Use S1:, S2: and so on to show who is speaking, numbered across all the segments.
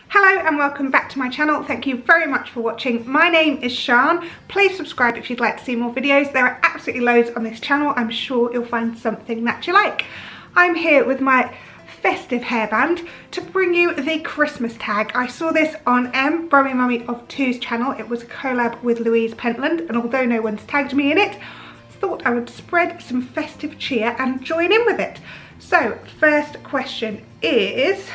S1: Hello and welcome back to my channel. Thank you very much for watching. My name is Sian. Please subscribe if you'd like to see more videos. There are absolutely loads on this channel. I'm sure you'll find something that you like. I'm here with my festive hairband to bring you the Christmas tag. I saw this on Brummy Mummy of Two's channel. It was a collab with Louise Pentland, and although no one's tagged me in it, I thought I would spread some festive cheer and join in with it. So first question is,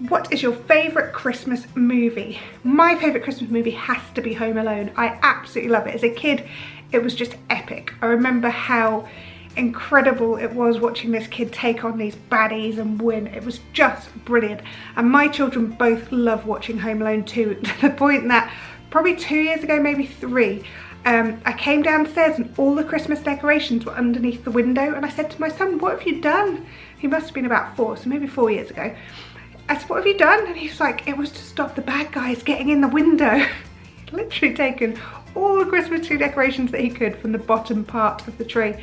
S1: what is your favourite Christmas movie? My favourite Christmas movie has to be Home Alone. I absolutely love it. As a kid, it was just epic. I remember how incredible it was watching this kid take on these baddies and win. It was just brilliant. And my children both love watching Home Alone 2 to the point that probably 2 years ago, maybe 3, I came downstairs and all the Christmas decorations were underneath the window, and I said to my son, "What have you done?" He must have been about 4, so maybe 4 years ago. I said, "What have you done?" And he's like, "It was to stop the bad guys getting in the window." He'd literally taken all the Christmas tree decorations that he could from the bottom part of the tree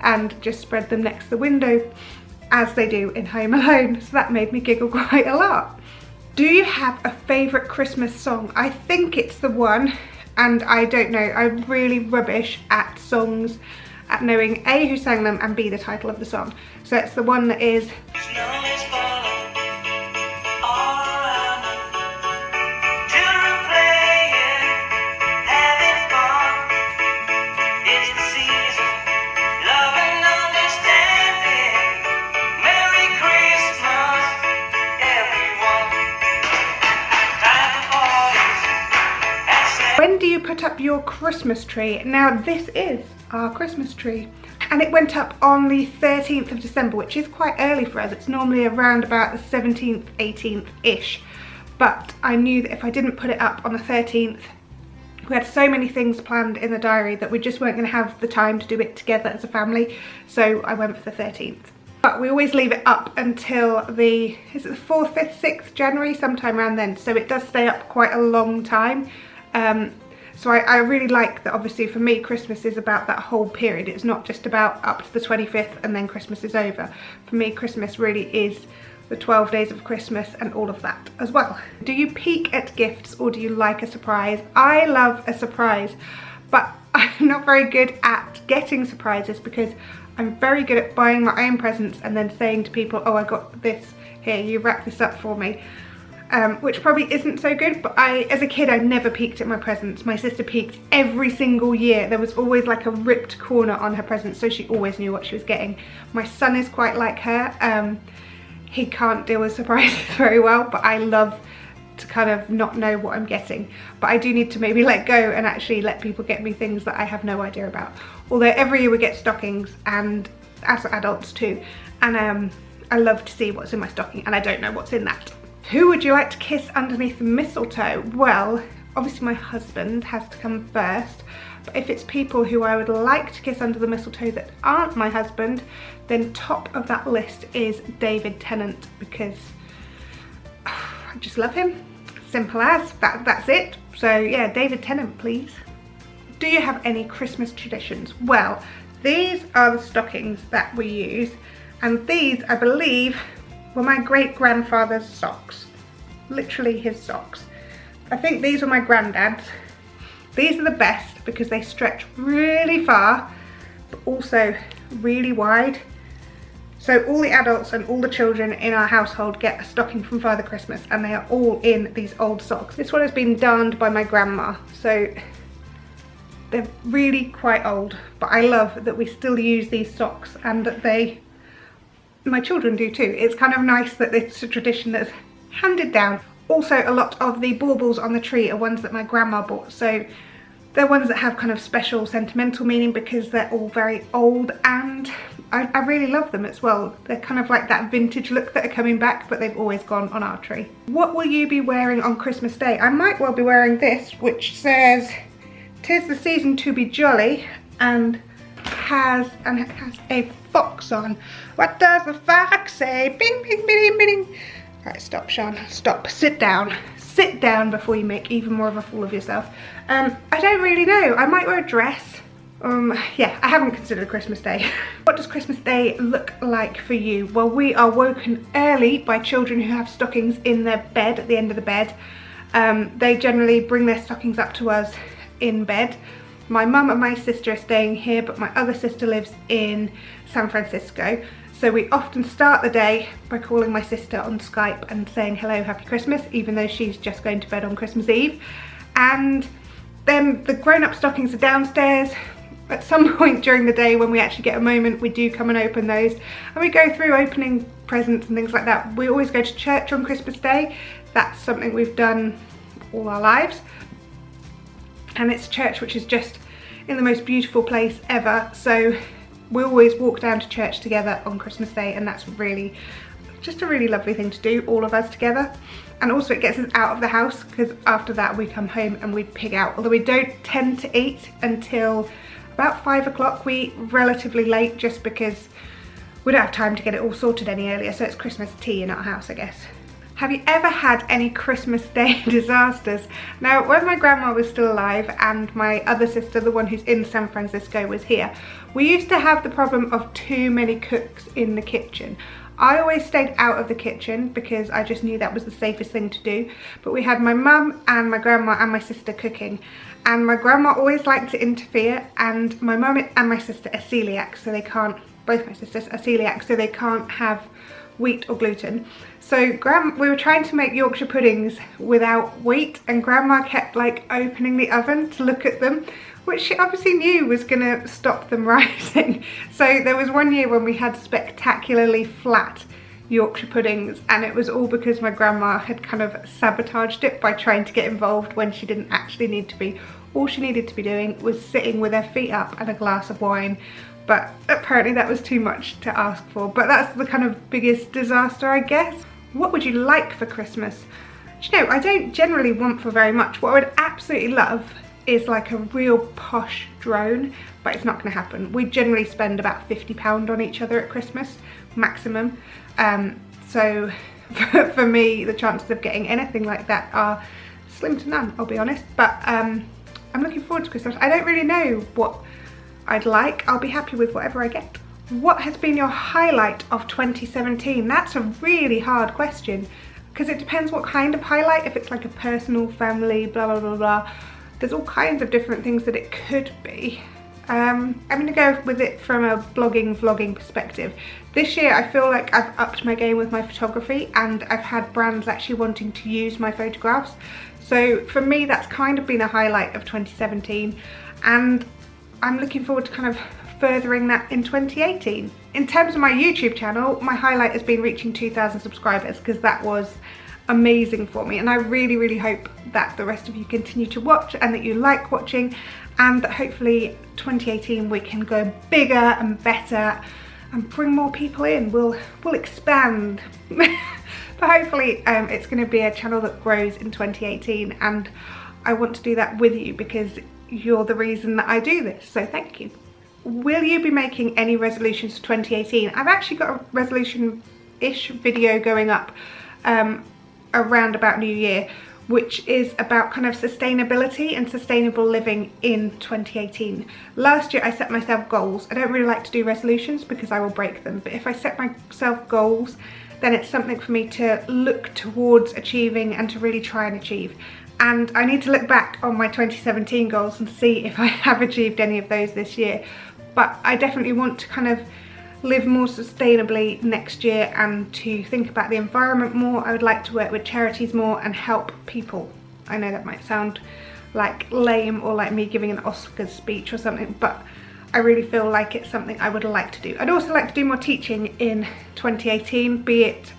S1: and just spread them next to the window, as they do in Home Alone. So that made me giggle quite a lot. Do you have a favourite Christmas song? I think it's the one, and I don't know, I'm really rubbish at songs, at knowing A, who sang them, and B, the title of the song. So it's the one that is When do you put up your Christmas tree? Now this is our Christmas tree, and it went up on the 13th of December, which is quite early for us. It's normally around about the 17th, 18th-ish. But I knew that if I didn't put it up on the 13th, we had so many things planned in the diary that we just weren't going to have the time to do it together as a family. So I went for the 13th. But we always leave it up until the, is it the 4th, 5th, 6th January, sometime around then. So it does stay up quite a long time. So I really like that. Obviously for me, Christmas is about that whole period. It's not just about up to the 25th and then Christmas is over. For me, Christmas really is the 12 days of Christmas and all of that as well. Do you peek at gifts or do you like a surprise? I love a surprise, but I'm not very good at getting surprises because I'm very good at buying my own presents and then saying to people, "Oh, I got this, here, you wrap this up for me." Which probably isn't so good, but as a kid, I never peeked at my presents. My sister peeked every single year. There was always like a ripped corner on her presents, so she always knew what she was getting. My son is quite like her. He can't deal with surprises very well, but I love to kind of not know what I'm getting. But I do need to maybe let go and actually let people get me things that I have no idea about. Although every year we get stockings, and as adults too, and I love to see what's in my stocking, and I don't know what's in that. Who would you like to kiss underneath the mistletoe? Well, obviously my husband has to come first, but if it's people who I would like to kiss under the mistletoe that aren't my husband, then top of that list is David Tennant, because I just love him. Simple as, that's it. So yeah, David Tennant, please. Do you have any Christmas traditions? Well, these are the stockings that we use, and these, I believe, were my great-grandfather's socks. Literally his socks. I think these were my granddad's. These are the best because they stretch really far, but also really wide. So all the adults and all the children in our household get a stocking from Father Christmas, and they are all in these old socks. This one has been darned by my grandma, so they're really quite old, but I love that we still use these socks and that my children do too. It's kind of nice that it's a tradition that's handed down. Also, a lot of the baubles on the tree are ones that my grandma bought, so they're ones that have kind of special sentimental meaning because they're all very old, and I really love them as well. They're kind of like that vintage look that are coming back, but they've always gone on our tree. What will you be wearing on Christmas Day? I might well be wearing this, which says, "'Tis the season to be jolly," and it has a fox on. What does the fox say? Bing, bing, bing, bing. Right, stop, Sian. Stop. Sit down. Sit down before you make even more of a fool of yourself. I don't really know. I might wear a dress. Yeah, I haven't considered Christmas Day. What does Christmas Day look like for you? Well, we are woken early by children who have stockings in their bed, at the end of the bed. They generally bring their stockings up to us in bed. My mum and my sister are staying here, but my other sister lives in San Francisco. So we often start the day by calling my sister on Skype and saying hello, happy Christmas, even though she's just going to bed on Christmas Eve. And then the grown-up stockings are downstairs. At some point during the day when we actually get a moment, we do come and open those, and we go through opening presents and things like that. We always go to church on Christmas Day. That's something we've done all our lives, and it's church which is just in the most beautiful place ever, so we always walk down to church together on Christmas Day, and that's really just a really lovely thing to do, all of us together. And also it gets us out of the house, because after that we come home and we pig out, although we don't tend to eat until about 5 o'clock. We eat relatively late just because we don't have time to get it all sorted any earlier, so it's Christmas tea in our house, I guess. Have you ever had any Christmas Day disasters? Now, when my grandma was still alive and my other sister, the one who's in San Francisco, was here, we used to have the problem of too many cooks in the kitchen. I always stayed out of the kitchen because I just knew that was the safest thing to do. But we had my mum and my grandma and my sister cooking, and my grandma always liked to interfere, and my mum and my sister are celiac, so they can't, both my sisters are celiac, so they can't have wheat or gluten. So we were trying to make Yorkshire puddings without wheat, and grandma kept like opening the oven to look at them, which she obviously knew was gonna stop them rising. So there was one year when we had spectacularly flat Yorkshire puddings, and it was all because my grandma had kind of sabotaged it by trying to get involved when she didn't actually need to be. All she needed to be doing was sitting with her feet up and a glass of wine, but apparently that was too much to ask for. But that's the kind of biggest disaster, I guess. What would you like for Christmas? Do you know, I don't generally want for very much. What I would absolutely love is like a real posh drone, but it's not going to happen. We generally spend about £50 on each other at Christmas, maximum. So for me, the chances of getting anything like that are slim to none, I'll be honest. But I'm looking forward to Christmas. I don't really know what I'd like. I'll be happy with whatever I get. What has been your highlight of 2017? That's a really hard question, because it depends what kind of highlight. If it's like a personal, family, blah, blah, blah, blah. There's all kinds of different things that it could be. I'm going to go with it from a vlogging perspective. This year I feel like I've upped my game with my photography, and I've had brands actually wanting to use my photographs. So for me, that's kind of been a highlight of 2017, and I'm looking forward to kind of furthering that in 2018. In terms of my YouTube channel, my highlight has been reaching 2,000 subscribers, because that was amazing for me, and I really, really hope that the rest of you continue to watch and that you like watching, and that hopefully 2018 we can go bigger and better and bring more people in. We'll expand. But hopefully it's going to be a channel that grows in 2018, and I want to do that with you because you're the reason that I do this, so thank you. Will you be making any resolutions for 2018? I've actually got a resolution-ish video going up around about New Year, which is about kind of sustainability and sustainable living in 2018. Last year I set myself goals. I don't really like to do resolutions because I will break them, but if I set myself goals, then it's something for me to look towards achieving and to really try and achieve. And I need to look back on my 2017 goals and see if I have achieved any of those this year. But I definitely want to kind of live more sustainably next year and to think about the environment more. I would like to work with charities more and help people. I know that might sound like lame or like me giving an Oscars speech or something, but I really feel like it's something I would like to do. I'd also like to do more teaching in 2018, be it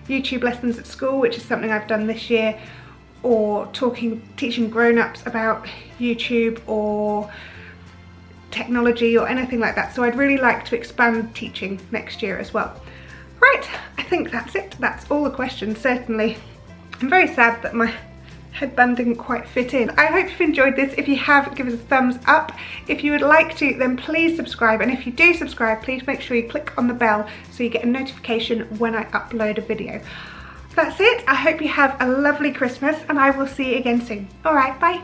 S1: YouTube lessons at school, which is something I've done this year, or teaching grown-ups about YouTube or technology or anything like that. So I'd really like to expand teaching next year as well. Right, I think that's it. That's all the questions, certainly. I'm very sad that my headband didn't quite fit in. I hope you've enjoyed this. If you have, give us a thumbs up. If you would like to, then please subscribe. And if you do subscribe, please make sure you click on the bell so you get a notification when I upload a video. That's it. I hope you have a lovely Christmas, and I will see you again soon. All right, bye.